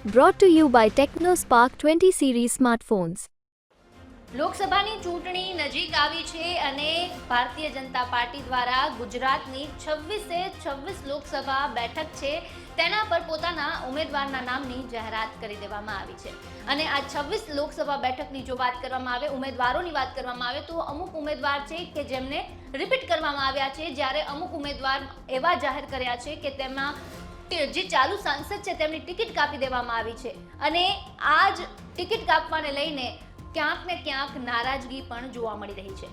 Brought to you by TechnoSpark 20 series smartphones. લોકસભાની ચૂંટણી નજીક આવી છે અને ભારતીય જનતા પાર્ટી દ્વારા ગુજરાતની 26 લોકસભા બેઠક છે તેના પર પોતાના ઉમેદવારના નામની જાહેરાત કરી દેવામાં આવી છે અને આ 26 લોકસભા બેઠકની જો વાત કરવામાં આવે, ઉમેદવારોની વાત કરવામાં આવે તો અમુક ઉમેદવાર છે કે જેમને રિપીટ કરવામાં આવ્યા છે, જ્યારે અમુક ઉમેદવાર એવા જાહેર કર્યા છે કે તેમાં જે ચાલુ સાંસદ છે તેમની ટિકિટ કાપી દેવામાં આવી છે અને આ જ ટિકિટ કાપવાને લઈને ક્યાંક ને ક્યાંક નારાજગી પણ જોવા મળી રહી છે.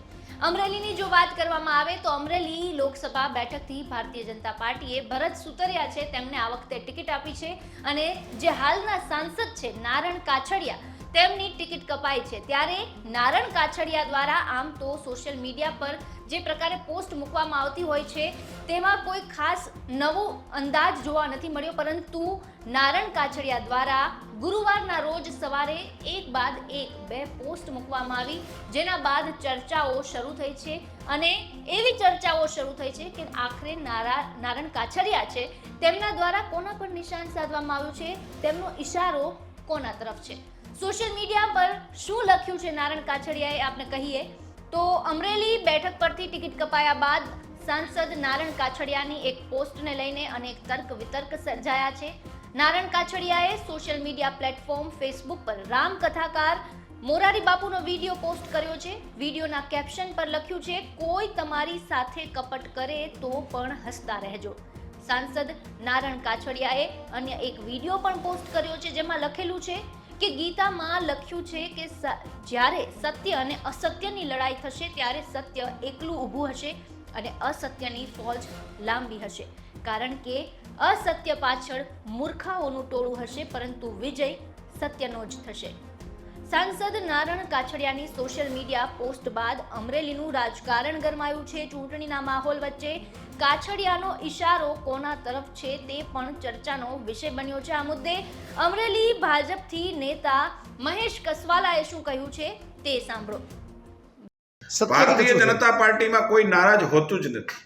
અમરેલીની જો વાત કરવામાં આવે તો અમરેલી લોકસભા બેઠકથી ભારતીય જનતા પાર્ટીએ ભરત સુતરિયા છે તેમને આ વખતે ટિકિટ આપી છે અને જે હાલના સાંસદ છે નારણ કાછડિયા તેમની ટિકિટ કપાઈ છે. ત્યારે નારણ કાછડિયા દ્વારા આમ તો સોશિયલ મીડિયા પર જે પ્રકારે પોસ્ટ મૂકવામાં આવતી હોય છે તેમાં કોઈ ખાસ નવો અંદાજ જોવા નથી મળ્યો, પરંતુ નારણ કાછડિયા દ્વારા ગુરુવારના રોજ સવારે એક બાદ એક બે પોસ્ટ મૂકવામાં આવી, જેના બાદ ચર્ચાઓ શરૂ થઈ છે અને એવી ચર્ચાઓ શરૂ થઈ છે કે આખરે નારણ કાછડિયા છે તેમના દ્વારા કોના પર નિશાન સાધવામાં આવ્યું છે, તેમનો ઈશારો કોના તરફ છે. સોશિયલ મીડિયા પર શું લખ્યું છે નારણ કાછડિયાએ આપને કહીએ તો અમરેલી બેઠક પરથી ટિકિટ કપાયા બાદ સાંસદ નારણ કાછડિયાની એક પોસ્ટને લઈને અનેક તર્ક વિતર્ક સર્જાયા છે. નારણ કાછડિયાએ સોશિયલ મીડિયા પ્લેટફોર્મ ફેસબુક પર રામકથાકાર મોરારી બાપુનો વિડીયો પોસ્ટ કર્યો છે. વિડીયોના કેપ્શન પર લખ્યું છે, કોઈ તમારી સાથે કપટ કરે તો પણ હસતા રહેજો. સાંસદ નારણ કાછડિયાએ અન્ય એક વિડીયો પણ પોસ્ટ કર્યો છે જેમાં લખેલું છે કે ગીતામાં લખ્યું છે કે જ્યારે સત્ય અને અસત્યની લડાઈ થશે ત્યારે સત્ય એકલું ઊભું હશે અને અસત્યની ફોજ લાંબી હશે, કારણ કે અસત્ય પાછળ મૂર્ખાઓનું ટોળું હશે પરંતુ વિજય સત્યનો જ થશે. સાંસદ નારણ કાછડિયાની સોશિયલ મીડિયા પોસ્ટ બાદ અમરેલીનું રાજકારણ ગરમાયું છે. ચૂંટણીના માહોલ વચ્ચે કાછડિયાનો ઈશારો કોના તરફ છે તે પણ ચર્ચાનો વિષય બન્યો છે. આ મુદ્દે અમરેલી ભાજપથી નેતા મહેશ કસવાલાએ શું કહ્યું છે તે સાંભળો. ભારતીય જનતા પાર્ટીમાં કોઈ નારાજ હોતું જ નથી.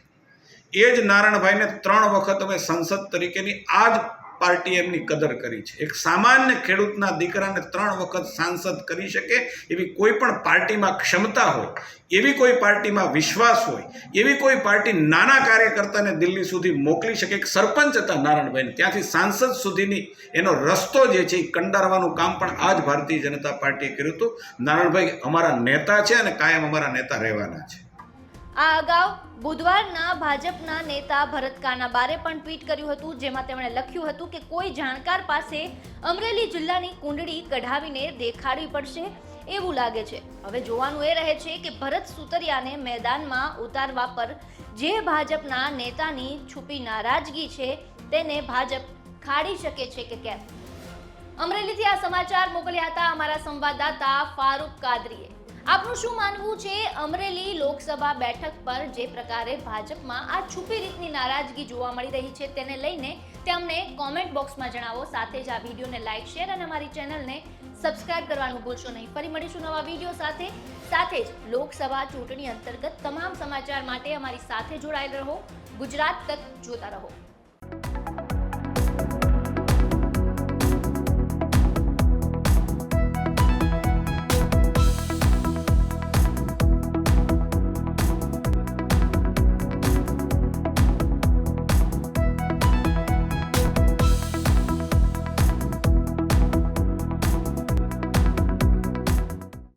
એ જ નારણભાઈને 3 વખત અમે સંસદ તરીકેની આ જ પાર્ટી એમની કદર કરી છે. એક સામાન્ય ખેડૂતના દીકરાને 3 વખત સાંસદ કરી શકે એવી કોઈ પણ પાર્ટીમાં ક્ષમતા હોય, એવી કોઈ પાર્ટીમાં વિશ્વાસ હોય, એવી કોઈ પાર્ટી નાના કાર્યકર્તાને દિલ્હી સુધી મોકલી શકે. એક સરપંચ હતા નારણભાઈ, ત્યાંથી સાંસદ સુધીની એનો રસ્તો જે છે એ કંડારવાનું કામ પણ આ જ ભારતીય જનતા પાર્ટીએ કર્યું હતું. નારણભાઈ અમારા નેતા છે અને કાયમ અમારા નેતા રહેવાના છે. આ અગાઉ બુધવારના ભાજપના નેતા ભરત કાનાબારે પણ ટ્વીટ કર્યું હતું, જેમાં તેમણે લખ્યું હતું કે કોઈ જાણકાર પાસે અમરેલી જિલ્લાની કુંડળી કઢાવીને દેખાડવી પડશે એવું લાગે છે. હવે જોવાનું એ રહે છે કે ભરત સુતરિયાને મેદાનમાં ઉતારવા પર જે ભાજપના નેતાની છુપી નારાજગી છે તેને ભાજપ ખાડી શકે છે કે કેમ. અમરેલીથી આ સમાચાર મોકલ્યા હતા અમારા સંવાદદાતા ફારૂક કાદરીએ. આપનું શું માનવું છે અમરેલી લોકસભા બેઠક પર જે પ્રકારે ભાજપમાં આ છુપી રીતની નારાજગી જોવા મળી રહી છે તેને લઈને તે અમને કોમેન્ટ બોક્સમાં જણાવો. સાથે જ આ વિડીયોને લાઇક, શેર અને અમારી ચેનલને સબસ્ક્રાઇબ કરવાનું ભૂલશો નહીં. ફરી મળીશું નવા વિડીયો સાથે જ લોકસભા ચૂંટણી અંતર્ગત તમામ સમાચાર માટે અમારી સાથે જોડાયેલ રહો. ગુજરાત તક જોતા રહો.